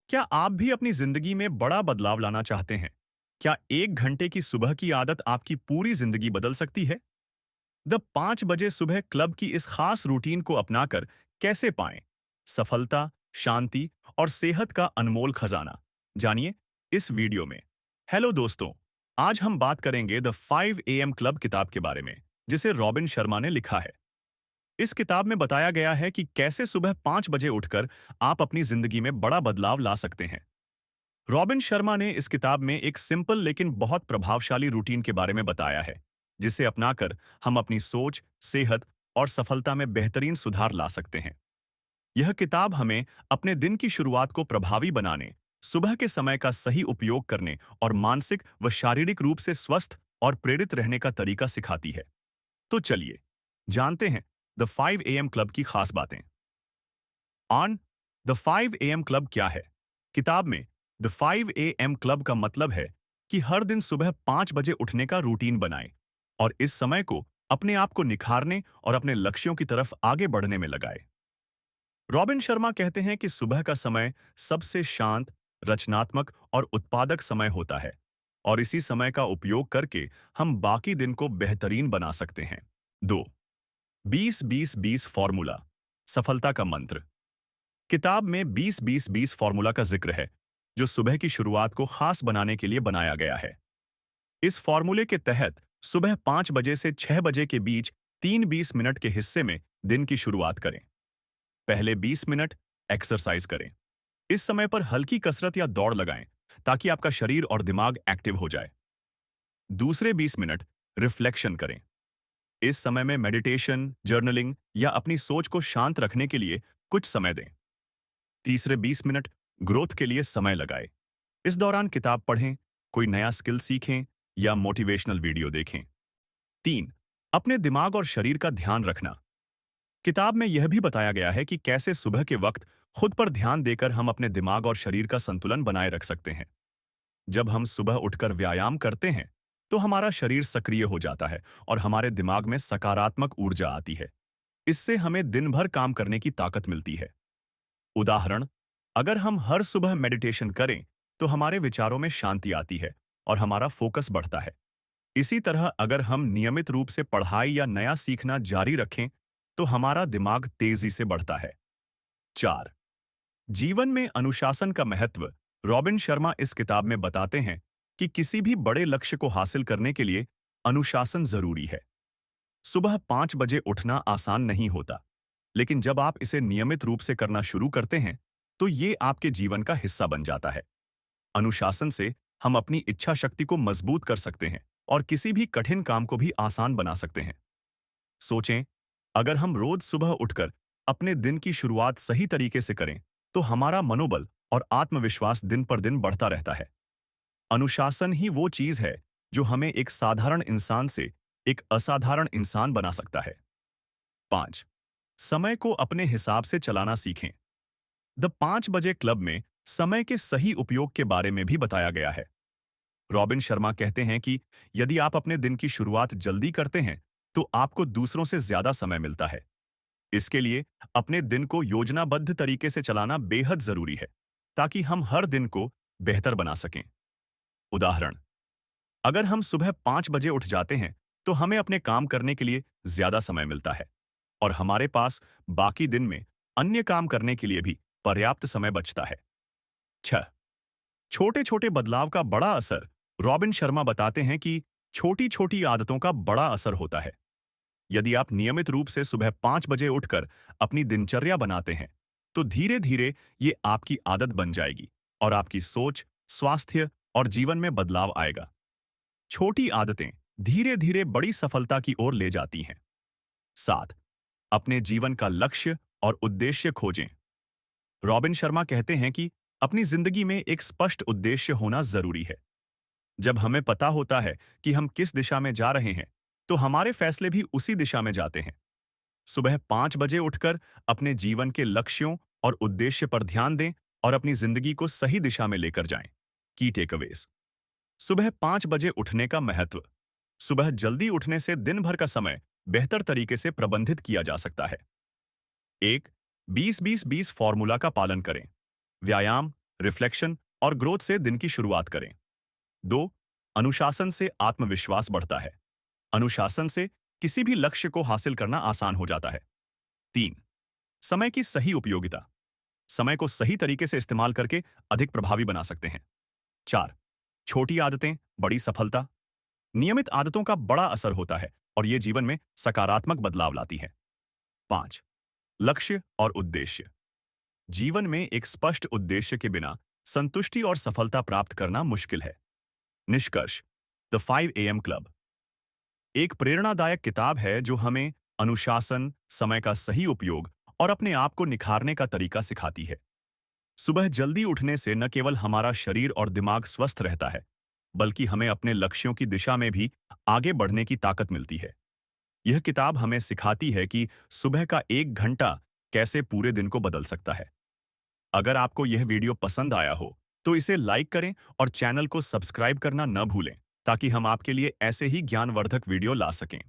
क्या आप भी अपनी जिंदगी में बड़ा बदलाव लाना चाहते हैं? क्या 1 घंटे की सुबह की आदत आपकी पूरी जिंदगी बदल सकती है? द 5 बजे सुबह क्लब की इस खास रूटीन को अपनाकर कैसे पाएं सफलता, शांति और सेहत का अनमोल खजाना? जानिए इस वीडियो में। हेलो दोस्तों, आज हम बात करेंगे द 5 AM क्लब किताब के बारे में, जिसे रॉबिन शर्मा ने लिखा है। इस किताब में बताया गया है कि कैसे सुबह 5 बजे उठकर आप अपनी जिंदगी में बड़ा बदलाव ला सकते हैं। रॉबिन शर्मा ने इस किताब में एक सिंपल लेकिन बहुत प्रभावशाली रूटीन के बारे में बताया है, जिसे अपनाकर हम अपनी सोच, सेहत और सफलता में बेहतरीन सुधार ला सकते हैं। यह किताब हमें अपने दिन की शुरुआत को प्रभावी बनाने, सुबह के समय का सही उपयोग करने और मानसिक व शारीरिक रूप से स्वस्थ और प्रेरित रहने का तरीका सिखाती है। तो चलिए, जानते हैं द 5 AM क्लब की खास बातें। ऑन द 5 AM क्लब क्या है? किताब में द 5 AM क्लब का मतलब है कि हर दिन सुबह 5 बजे उठने का रूटीन बनाएं और इस समय को अपने आप को निखारने और अपने लक्ष्यों की तरफ आगे बढ़ने में लगाएं। रॉबिन शर्मा कहते हैं कि सुबह का समय सबसे शांत, रचनात्मक और उत्पादक समय होता है और इसी समय का उपयोग करके हम बाकी दिन को बेहतरीन बना सकते हैं। 2. 20-20-20 फॉर्मूला, सफलता का मंत्र। किताब में 20-20-20 फॉर्मूला का जिक्र है, जो सुबह की शुरुआत को खास बनाने के लिए बनाया गया है। इस फॉर्मूले के तहत सुबह 5 बजे से 6 बजे के बीच 3 20 मिनट के हिस्से में दिन की शुरुआत करें। पहले 20 मिनट एक्सरसाइज करें। इस समय पर हल्की कसरत या दौड़ लगाएं, ताकि आपका शरीर और दिमाग एक्टिव हो जाए। दूसरे 20 मिनट रिफ्लेक्शन करें। इस समय में मेडिटेशन, जर्नलिंग या अपनी सोच को शांत रखने के लिए कुछ समय दें। तीसरे 20 मिनट ग्रोथ के लिए समय लगाएं। इस दौरान किताब पढ़ें, कोई नया स्किल सीखें या मोटिवेशनल वीडियो देखें। 3. अपने दिमाग और शरीर का ध्यान रखना। किताब में यह भी बताया गया है कि कैसे सुबह के वक्त खुद पर ध्यान देकर हम अपने दिमाग और शरीर का संतुलन बनाए रख सकते हैं। जब हम सुबह उठकर व्यायाम करते हैं, तो हमारा शरीर सक्रिय हो जाता है और हमारे दिमाग में सकारात्मक ऊर्जा आती है। इससे हमें दिन भर काम करने की ताकत मिलती है। उदाहरण, अगर हम हर सुबह मेडिटेशन करें, तो हमारे विचारों में शांति आती है और हमारा फोकस बढ़ता है। इसी तरह अगर हम नियमित रूप से पढ़ाई या नया सीखना जारी रखें, तो हमारा दिमाग तेजी से बढ़ता है। 4. जीवन में अनुशासन का महत्व। रॉबिन शर्मा इस किताब में बताते हैं कि किसी भी बड़े लक्ष्य को हासिल करने के लिए अनुशासन जरूरी है। सुबह 5 बजे उठना आसान नहीं होता, लेकिन जब आप इसे नियमित रूप से करना शुरू करते हैं, तो ये आपके जीवन का हिस्सा बन जाता है। अनुशासन से हम अपनी इच्छा शक्ति को मजबूत कर सकते हैं और किसी भी कठिन काम को भी आसान बना सकते हैं। सोचें, अगर हम रोज सुबह उठकर अपने दिन की शुरुआत सही तरीके से करें, तो हमारा मनोबल और आत्मविश्वास दिन पर दिन बढ़ता रहता है। अनुशासन ही वो चीज है जो हमें एक साधारण इंसान से एक असाधारण इंसान बना सकता है। 5. समय को अपने हिसाब से चलाना सीखें। द 5 बजे क्लब में समय के सही उपयोग के बारे में भी बताया गया है। रॉबिन शर्मा कहते हैं कि यदि आप अपने दिन की शुरुआत जल्दी करते हैं, तो आपको दूसरों से ज्यादा समय मिलता है। इसके लिए अपने दिन को योजनाबद्ध तरीके से चलाना बेहद जरूरी है, ताकि हम हर दिन को बेहतर बना सकें। उदाहरण, अगर हम सुबह 5 बजे उठ जाते हैं, तो हमें अपने काम करने के लिए ज्यादा समय मिलता है और हमारे पास बाकी दिन में अन्य काम करने के लिए भी पर्याप्त समय बचता है। 6. छोटे छोटे बदलाव का बड़ा असर। रॉबिन शर्मा बताते हैं कि छोटी छोटी आदतों का बड़ा असर होता है। यदि आप नियमित रूप से सुबह 5 बजे उठकर अपनी दिनचर्या बनाते हैं, तो धीरे धीरे ये आपकी आदत बन जाएगी और आपकी सोच, स्वास्थ्य और जीवन में बदलाव आएगा। छोटी आदतें धीरे धीरे बड़ी सफलता की ओर ले जाती हैं। 7. अपने जीवन का लक्ष्य और उद्देश्य खोजें। रॉबिन शर्मा कहते हैं कि अपनी जिंदगी में एक स्पष्ट उद्देश्य होना जरूरी है। जब हमें पता होता है कि हम किस दिशा में जा रहे हैं, तो हमारे फैसले भी उसी दिशा में जाते हैं। सुबह 5 बजे उठकर अपने जीवन के लक्ष्यों और उद्देश्य पर ध्यान दें और अपनी जिंदगी को सही दिशा में लेकर जाएं। की टेकअवेज। सुबह 5 बजे उठने का महत्व। सुबह जल्दी उठने से दिन भर का समय बेहतर तरीके से प्रबंधित किया जा सकता है। 1. 20-20-20 फॉर्मूला का पालन करें। व्यायाम, रिफ्लेक्शन और ग्रोथ से दिन की शुरुआत करें। 2. अनुशासन से आत्मविश्वास बढ़ता है। अनुशासन से किसी भी लक्ष्य को हासिल करना आसान हो जाता है। 3. समय की सही उपयोगिता। समय को सही तरीके से इस्तेमाल करके अधिक प्रभावी बना सकते हैं। 4. छोटी आदतें, बड़ी सफलता। नियमित आदतों का बड़ा असर होता है और ये जीवन में सकारात्मक बदलाव लाती है। 5. लक्ष्य और उद्देश्य। जीवन में एक स्पष्ट उद्देश्य के बिना संतुष्टि और सफलता प्राप्त करना मुश्किल है। निष्कर्ष, द 5 AM क्लब एक प्रेरणादायक किताब है जो हमें अनुशासन, समय का सही उपयोग और अपने आप को निखारने का तरीका सिखाती है। सुबह जल्दी उठने से न केवल हमारा शरीर और दिमाग स्वस्थ रहता है, बल्कि हमें अपने लक्ष्यों की दिशा में भी आगे बढ़ने की ताकत मिलती है। यह किताब हमें सिखाती है कि सुबह का 1 घंटा कैसे पूरे दिन को बदल सकता है। अगर आपको यह वीडियो पसंद आया हो, तो इसे लाइक करें और चैनल को सब्सक्राइब करना न भूलें, ताकि हम आपके लिए ऐसे ही ज्ञानवर्धक वीडियो ला सकें।